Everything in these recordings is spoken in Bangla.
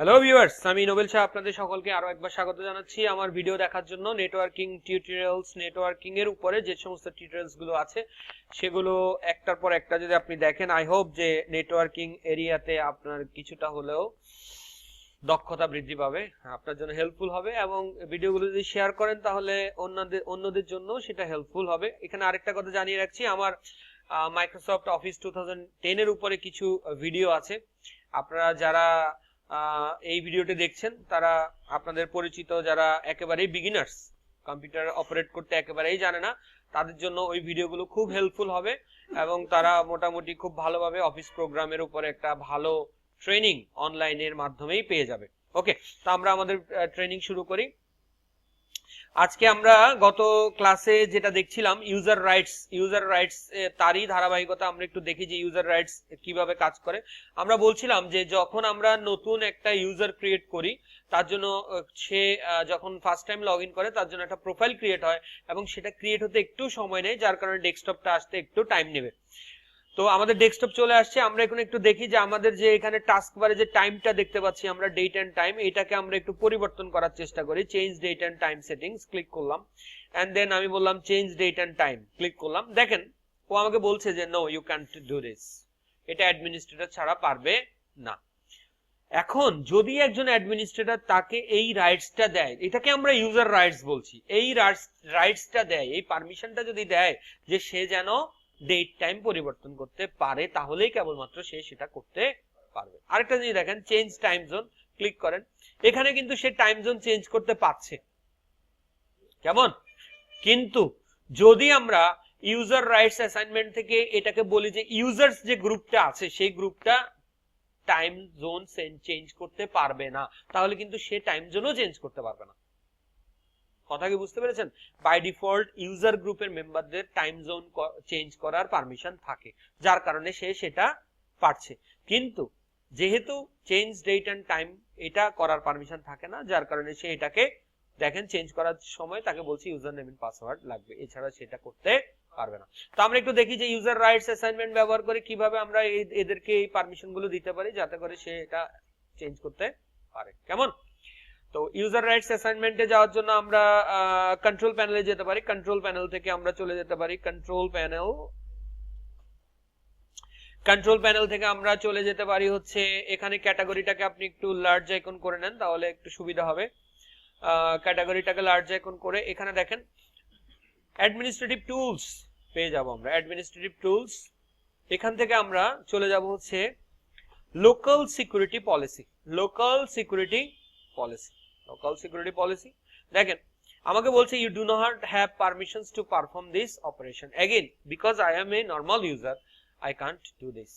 হ্যালো ভিউয়ার্স, আমি নোবেল শাহ আপনাদের সকলকে আরো একবার স্বাগত জানাচ্ছি আমার ভিডিও দেখার জন্য। নেটওয়ার্কিং টিউটোরিয়ালস, নেটওয়ার্কিং এর উপরে যে সমস্ত টিউটোরিয়ালস গুলো আছে সেগুলো একটার পর একটা যদি আপনি দেখেন, আই হোপ যে নেটওয়ার্কিং এরিয়াতে আপনার কিছুটা হলেও দক্ষতা বৃদ্ধি পাবে, আপনার জন্য হেল্পফুল হবে এবং ভিডিওগুলো যদি শেয়ার করেন তাহলে অন্যদের জন্য সেটা হেল্পফুল হবে। এখানে আরেকটা কথা জানিয়ে রাখছি, আমার মাইক্রোসফট অফিস 2010 এর উপরে কিছু ভিডিও আছে। আপনারা যারা এই ভিডিওটি দেখছেন তারা আপনাদের পরিচিত যারা একেবারেই বিগিনার্স, কম্পিউটার অপারেট করতে একেবারেই জানে না, তাদের জন্য ওই ভিডিওগুলো খুব হেল্পফুল হবে এবং তারা মোটামুটি খুব ভালোভাবে অফিস প্রোগ্রামের উপরে একটা ভালো ট্রেনিং অনলাইনের মাধ্যমেই পেয়ে যাবে। ওকে, তো আমরা আমাদের ট্রেনিং শুরু করি। আজকে আমরা গত ক্লাসে যেটা দেখছিলাম ইউজার রাইটস তারই ধারাবাহিকতা আমরা একটু দেখি যে ইউজার রাইটস কিভাবে কাজ করে। আমরা বলছিলাম যে যখন আমরা নতুন একটা ইউজার ক্রিয়েট করি তার জন্য সে যখন ফার্স্ট টাইম লগ ইন করে তার জন্য একটা প্রোফাইল ক্রিয়েট হয় এবং সেটা ক্রিয়েট হতে একটু সময় নেয়, যার কারণে ডেস্কটপটা আসতে একটু টাইম নেবে। তো আমাদের ডেস্কটপ চলে আসছে। আমরা এখন একটু দেখি যে আমাদের যে এখানে টাস্ক বারে যে টাইমটা দেখতে পাচ্ছি আমরা, ডেট এন্ড টাইম, এটাকে আমরা একটু পরিবর্তন করার চেষ্টা করি। Change date and time settings click করলাম এন্ড দেন আমি বললাম change date and time, click করলাম। দেখেন ও আমাকে বলছে যে no you can't do this, এটা অ্যাডমিনিস্ট্রেটর ছাড়া পারবে না। এখন যদি একজন অ্যাডমিনিস্ট্রেটর তাকে এই রাইটসটা দেয়, এটাকে আমরা ইউজার রাইটস বলছি, এই রাইটসটা দেয়, এই পারমিশনটা যদি দেয় যে সে যেন ডেট টাইম পরিবর্তন করতে পারে, তাহলেই কেবলমাত্র সে সেটা করতে পারবে। আরেকটা জিনিস দেখেন, চেঞ্জ টাইম জোন, ক্লিক করেন। এখানে কিন্তু সে টাইম জোন চেঞ্জ করতে পারছে, কেমন? কিন্তু যদি আমরা ইউজার রাইটস অ্যাসাইনমেন্ট থেকে এটাকে বলি যে ইউজার্স যে গ্রুপটা আছে সেই গ্রুপটা টাইম জোন চেঞ্জ করতে পারবে না, তাহলে কিন্তু সে টাইম জোনও চেঞ্জ করতে পারবে না। কথা কি বুঝতে পেরেছেন? বাই ডিফল্ট ইউজার গ্রুপের মেম্বারদের টাইম জোন চেঞ্জ করার পারমিশন থাকে, যার কারণে সে সেটা পারছে। কিন্তু যেহেতু চেঞ্জ ডেট এন্ড টাইম এটা করার পারমিশন থাকে না, যার কারণে সে এটাকে দেখেন চেঞ্জ করার সময় তাকে বলছি ইউজার নেম এন্ড পাসওয়ার্ড লাগবে, এছাড়া সেটা করতে পারবে না। তো আমরা একটু দেখি যে ইউজার রাইটস অ্যাসাইনমেন্ট ব্যবহার করে কিভাবে আমরা এদেরকে এই পারমিশন গুলো দিতে পারি যাতে করে সে এটা চেঞ্জ করতে পারে। কেমন? তো ইউজার রাইটস অ্যাসাইনমেন্টে যাওয়ার জন্য আমরা কন্ট্রোল প্যানেলে যেতে পারি। কন্ট্রোল প্যানেল থেকে আমরা চলে যেতে পারি কন্ট্রোল প্যানেল থেকে আমরা চলে যেতে পারি হচ্ছে এখানে ক্যাটাগরিটাকে আপনি একটু লার্জ আইকন করে নেন, তাহলে একটু সুবিধা হবে। ক্যাটাগরিটাকে লার্জ আইকন করে এখানে দেখেন অ্যাডমিনিস্ট্রেটিভ টুলস পেয়ে যাব আমরা। অ্যাডমিনিস্ট্রেটিভ টুলস, এখান থেকে আমরা চলে যাব হচ্ছে local security policy. Local security policy দেখেন আমাকে বলছে you do not have permissions to perform this operation again because I am a normal user, I can't do this.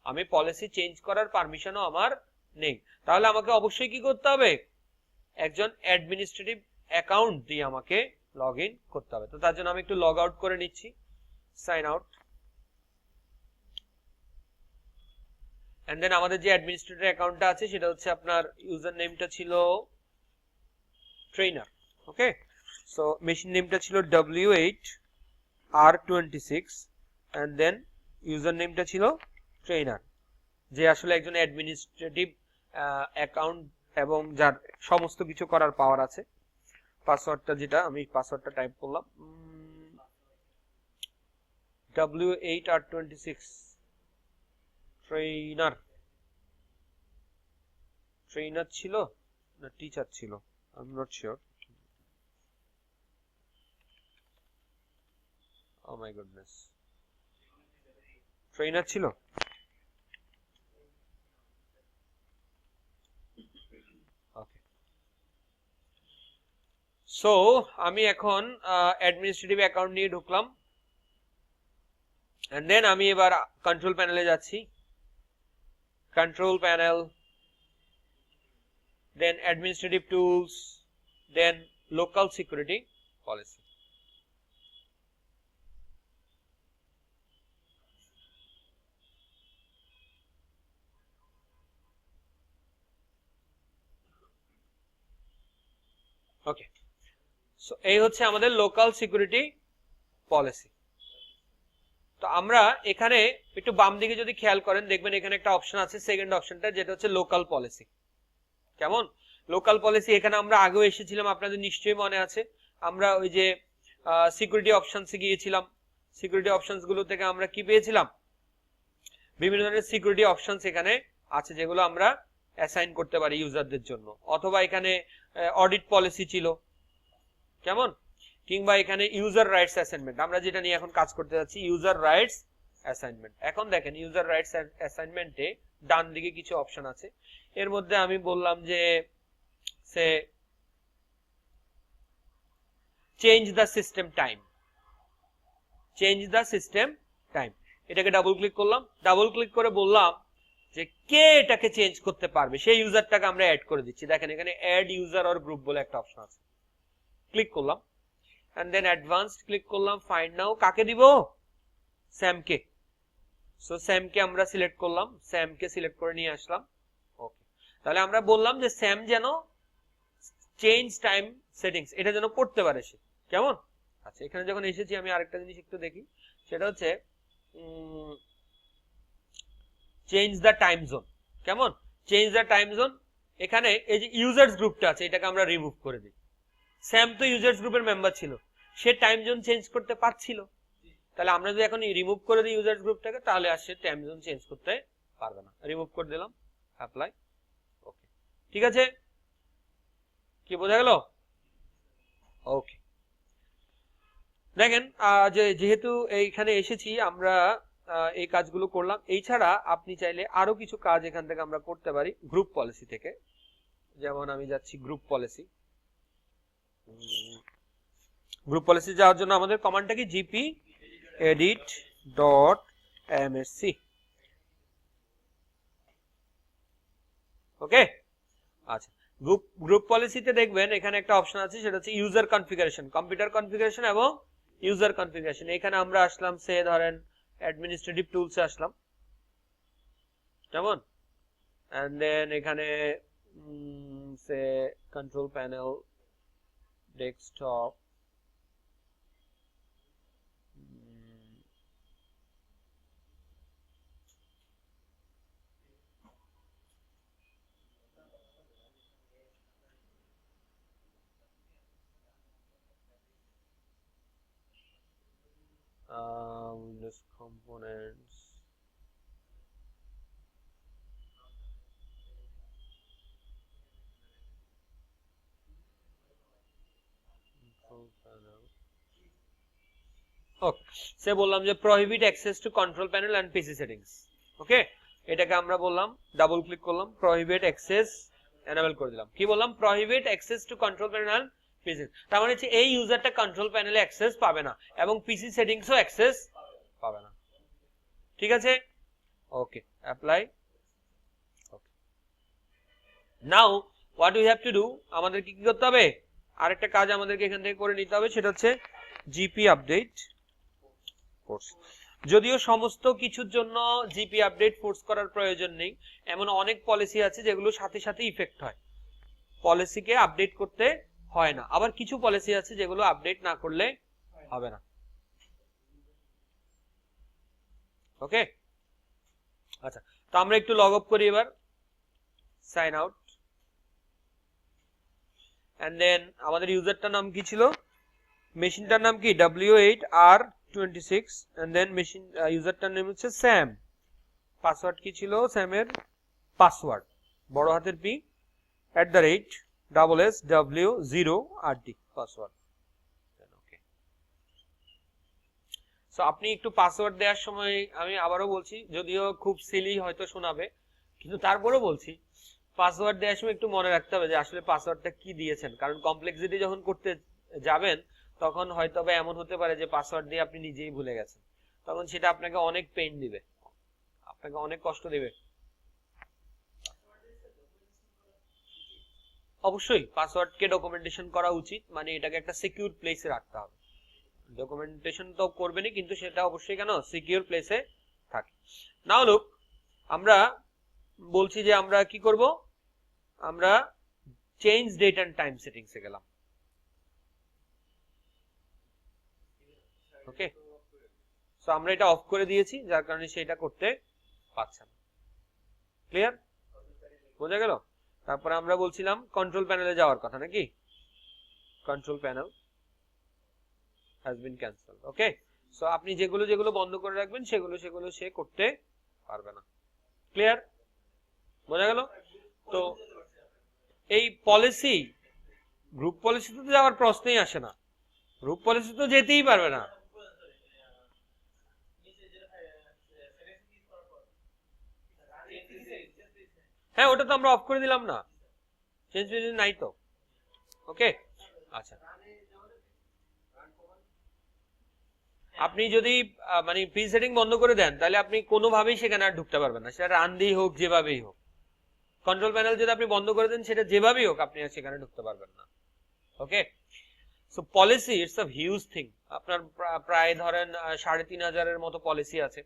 আমি পলিসি চেঞ্জ করার পারমিশনও আমার নেই, তাহলে আমাকে অবশ্যই কি করতে হবে? একজন অ্যাডমিনিস্ট্রেটিভ অ্যাকাউন্ট দিয়ে আমাকে লগ ইন করতে হবে। তো তার জন্য আমি একটু লগ আউট করে নিচ্ছি, সাইন আউট, এন্ড দেন আমাদের যে অ্যাডমিনিস্ট্রেটর অ্যাকাউন্টটা আছে সেটা হচ্ছে আপনার ইউজার নেমটা ছিল ট্রেনার। ওকে, সো মেশিন নেমটা ছিল W8R26 এন্ড দেন ইউজার নেমটা ছিল ট্রেনার, যে আসলে একজন অ্যাডমিনিস্ট্রেটিভ অ্যাকাউন্ট এবং যার সমস্ত কিছু করার পাওয়ার আছে। পাসওয়ার্ডটা যেটা আমি পাসওয়ার্ডটা টাইপ করলাম W8R26 ট্রেনার ছিল না টিচার ছিল, I am not sure. Oh my goodness, trainer ছিল। ওকে, সো আমি এখন অ্যাডমিনিস্ট্রেটিভ অ্যাকাউন্ট নিয়ে ঢুকলাম এন্ড দেন আমি এবার কন্ট্রোল প্যানেলে যাচ্ছি। Control panel, then administrative tools, then local security policy. Okay, so এই হচ্ছে আমাদের লোকাল সিকিউরিটি পলিসি। তো আমরা এখানে একটু বাম দিকে যদি খেয়াল করেন দেখবেন এখানে একটা অপশন আছে, সেকেন্ড অপশনটা, যেটা হচ্ছে লোকাল পলিসি। কেমন? লোকাল পলিসি এখানে আমরা আগেও এসেছিলাম, আপনাদের নিশ্চয়ই মনে আছে। আমরা ওই যে সিকিউরিটি অপশনসে গিয়েছিলাম, সিকিউরিটি অপশনস গুলো থেকে আমরা কি পেয়েছিলাম? বিভিন্ন ধরনের সিকিউরিটি অপশনস এখানে আছে যেগুলো আমরা অ্যাসাইন করতে পারি ইউজারদের জন্য। অথবা এখানে অডিট পলিসি ছিল, কেমন? কিংবা এখানে ইউজার রাইটস অ্যাসাইনমেন্ট, আমরা যেটা নিয়ে এখন কাজ করতে যাচ্ছি, ইউজার রাইটস অ্যাসাইনমেন্ট। এখন দেখেন ইউজার রাইটস অ্যাসাইনমেন্টে ডান দিকে কিছু অপশন আছে। এর মধ্যে আমি বললাম যে সে change the system time, change the system time, এটাকে ডাবল ক্লিক করলাম। ডাবল ক্লিক করে বললাম যে কে এটাকে চেঞ্জ করতে পারবে, সেই ইউজারটাকে আমরা অ্যাড করে দিচ্ছি। দেখেন এখানে অ্যাড ইউজার অর গ্রুপ বলে একটা অপশন আছে, ক্লিক করলাম। এন্ড দেন অ্যাডভান্সড ক্লিক করলাম, ফাইন্ড নাও, কাকে দিব? স্যামকে। সো স্যামকে আমরা সিলেক্ট করলাম, স্যামকে সিলেক্ট করে নিয়ে আসলাম। ওকে, তাহলে আমরা বললাম যে স্যাম যেন চেঞ্জ টাইম সেটিংস এটা যেন করতে পারে সে, কেমন? আচ্ছা, এখানে যখন এসেছি আমি আরেকটা জিনিস একটু দেখি, সেটা হচ্ছে চেঞ্জ দ্য টাইম জোন। কেমন? চেঞ্জ দ্য টাইম জোন, এখানে এই যে ইউজার্স গ্রুপটা আছে এটাকে আমরা রিমুভ করে দিই। স্যাম তো ইউজার্স গ্রুপের মেম্বার ছিল, সে টাইম জোন চেঞ্জ করতে পারছিল, তাহলে আমরা যদি এখন রিমুভ করে দিই ইউজার্স গ্রুপটাকে, তাহলে আর সে টাইম জোন চেঞ্জ করতে পারবে না। রিমুভ করে দিলাম, অ্যাপ্লাই। ওকে, ঠিক আছে, কি বোঝা গেল? ওকে, দেখেন যেহেতু এইখানে এসেছি আমরা এই কাজগুলো করলাম। এছাড়া আপনি চাইলে আরো কিছু কাজ এখান থেকে আমরা করতে পারি গ্রুপ পলিসি থেকে। যেমন আমি যাচ্ছি গ্রুপ পলিসি, গ্রুপ পলিসি যাওয়ার জন্য আমাদের কমান্ডটা কি? GP edit dot MSC. Okay, আচ্ছা, গ্রুপ পলিসিতে দেখবেন এখানে একটা অপশন আছে, সেটা হচ্ছে ইউজার কনফিগারেশন, কম্পিউটার কনফিগারেশন এবং ইউজার কনফিগারেশন। এখানে আমরা আসলাম, সে ধরেন অ্যাডমিনিস্ট্রেটিভ টুলসে আসলাম, কেমন? এন্ড দেন এখানে সে control panel, desktop, Windows components, control panel. Okay, সে বললাম যে prohibit access to control panel and PC settings. Okay, এটাকে আমরা বললাম, ডাবল ক্লিক করলাম, প্রহিবিট অ্যাক্সেস এনেবল করে দিলাম। কি বললাম? Prohibit access to control panel and PC. তার মানে হচ্ছে এই ইউজারটা কন্ট্রোল প্যানেলে অ্যাক্সেস পাবে না এবং পিসি সেটিংসও অ্যাক্সেস পাবে না। ঠিক আছে, okay, apply. Okay, now what we have to do, আমাদেরকে কি করতে হবে? আরেকটা কাজ আমাদেরকে এখান থেকে করে নিতে হবে, সেটা হচ্ছে জিপি আপডেট ফোর্স। যদিও সমস্ত কিছুর জন্য জিপি আপডেট ফোর্স করার প্রয়োজন নেই, এমন অনেক পলিসি আছে যেগুলো সাথে সাথে ইফেক্ট হয়, পলিসিকে আপডেট করতে হয় না। আবার কিছু পলিসি আছে যেগুলো আপডেট না করলে হবে না। ওকে, আচ্ছা, তো আমরা একটু লগ আপ করি এবার, সাইন আউট। এন্ড দেন আমাদের ইউজারটার নাম কি ছিল? মেশিনটার নাম কি? W8R26। এন্ড দেন মেশিন ইউজারটার নাম হচ্ছে স্যাম। পাসওয়ার্ড কি ছিল স্যামের? পাসওয়ার্ড বড় হাতের P @SSW0RD পাসওয়ার্ড। ওকে, সো আপনি একটু পাসওয়ার্ড দেওয়ার সময়, আমি আবারও বলছি, যদিও খুব সিলি হয়তো শোনাবে, কিন্তু তারপরেও বলছি, পাসওয়ার্ড দেওয়ার সময় একটু মনে রাখতে হবে যে আসলে পাসওয়ার্ডটা কি দিয়েছেন, কারণ কমপ্লেক্সিটি যখন করতে যাবেন তখন হয়তো বা এমন হতে পারে যে পাসওয়ার্ড দিয়ে আপনি নিজেই ভুলে গেছেন, তখন সেটা আপনাকে অনেক পেইন দিবে, আপনাকে অনেক কষ্ট দিবে। অবশ্যই পাসওয়ার্ডকে ডকুমেন্টেশন করা উচিত, মানে এটাকে একটা সিকিউর প্লেসে রাখতে হবে। ডকুমেন্টেশন তো করবেনই, কিন্তু সেটা অবশ্যই কেন সিকিউর প্লেসে থাকে। নাও লুক, আমরা বলছি যে আমরা কি করব, আমরা চেঞ্জ ডেট এন্ড টাইম সেটিংসে গেলাম। ওকে, সো আমরা এটা অফ করে দিয়েছি, যার কারণে সেটা করতে পারছে না। ক্লিয়ার? বোঝা গেল? তারপরে আমরা বলছিলাম কন্ট্রোল প্যানেলে যাওয়ার কথা নাকি, control panel has been cancelled. Okay, so আপনি যেগুলো যেগুলো বন্ধ করে রাখবেন সেগুলো সেগুলো সে করতে পারবে না। ক্লিয়ার, বোঝা গেল? তো এই পলিসি, গ্রুপ পলিসিতে তো যাওয়ার প্রশ্নই আসে না, গ্রুপ পলিসি তো যেতেই পারবে না। হ্যাঁ, ওটা তো আমরা অফ করে দিলাম না, চেঞ্জ নাই তো। ওকে, আচ্ছা, আপনি যদি মানে প্রি সেটিং বন্ধ করে দেন তাহলে আপনি কোনোভাবেই সেখানে আর ঢুকতে পারবেন না, সেটা রান দিয়েই হোক যেভাবেই হোক। কন্ট্রোল প্যানেল যদি আপনি বন্ধ করে দেন সেটা যেভাবেই হোক আপনি আর সেখানে ঢুকতে পারবেন না। Okay, so policy it's a huge thing. আপনার প্রায় ধরেন 3500-এর মতো পলিসি আছে।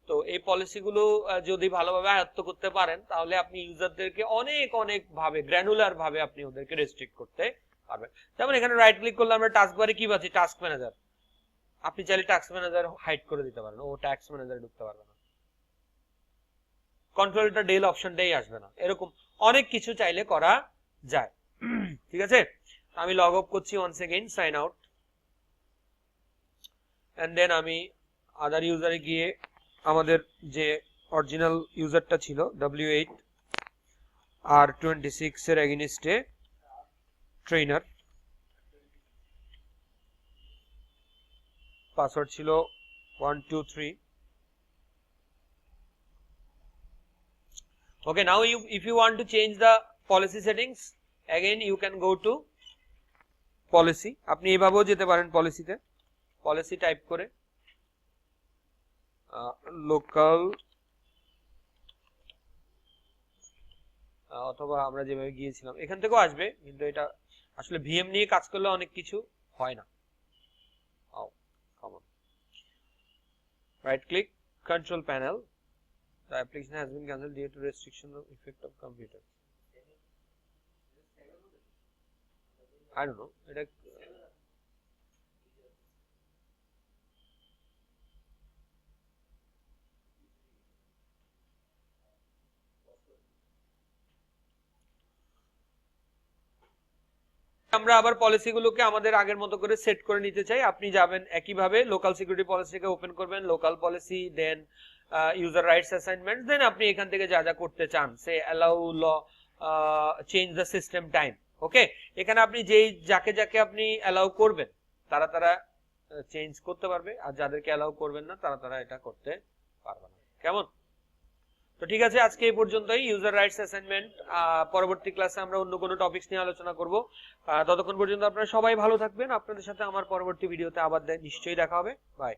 তো এই পলিসিগুলো যদি ভালোভাবে আয়ত্ত করতে পারেন তাহলে আপনি ইউজারদেরকে অনেক অনেক ভাবে গ্র্যানুলার ভাবে আপনি ওদেরকে রেস্ট্রিক্ট করতে পারবেন। যেমন এখানে রাইট ক্লিক করলে আমরা টাস্ক বারে কি পাচ্ছি, টাস্ক ম্যানেজার। আপনি চাইলে টাস্ক ম্যানেজার হাইড করে দিতে পারেন, ও টাস্ক ম্যানেজারে ঢুকতে পারবে না, কন্ট্রোলটা ডেল অপশনটাই আসবে না, এরকম অনেক কিছু চাইলে করা যায়। ঠিক আছে, আমি লগ আউট করছি once again, sign out, and then আমি আদার ইউজারে গিয়ে আমাদের যে অরিজিনাল ইউজারটা ছিল W8 R26 এর এগেইনস্টে ট্রেনার, পাসওয়ার্ড ছিল 123। Okay, now if you want to change the policy settings again you can go to policy, আপনি এভাবেও যেতে পারেন পলিসিতে, পলিসি টাইপ করে লোকাল, অথবা আমরা যেভাবে গিয়েছিলাম এখান থেকেও আসবে, কিন্তু এটা আসলে ভিএম নিয়ে কাজ করলে অনেক কিছু হয় না। Right click, control panel, the application has been cancelled due to restriction of effect of computer. I don't know, এটা আমরা আবার পলিসিগুলোকে আমাদের আগের মতো করে সেট করে নিতে চাই। আপনি যাবেন একইভাবে লোকাল সিকিউরিটি পলিসিকে ওপেন করবেন, local policy, then user rights assignment, then আপনি এখান থেকে যা যা করতে চান, সে অ্যালাউ ল change the system time. Okay, এখানে আপনি যেই যাকে যাকে আপনি অ্যালাউ করবেন তারা তারা চেঞ্জ করতে পারবে, আর যাদেরকে অ্যালাউ করবেন না তারা তারা এটা করতে পারবে না। কেমন? তো ঠিক আছে, আজকে এই পর্যন্তই ইউজার রাইটস অ্যাসাইনমেন্ট। পরবর্তী ক্লাসে আমরা অন্য কোনো টপিকস নিয়ে আলোচনা করব। ততক্ষণ পর্যন্ত আপনারা সবাই ভালো থাকবেন। আপনাদের সাথে আমার পরবর্তী ভিডিওতে আবার নিশ্চয়ই দেখা হবে। বাই।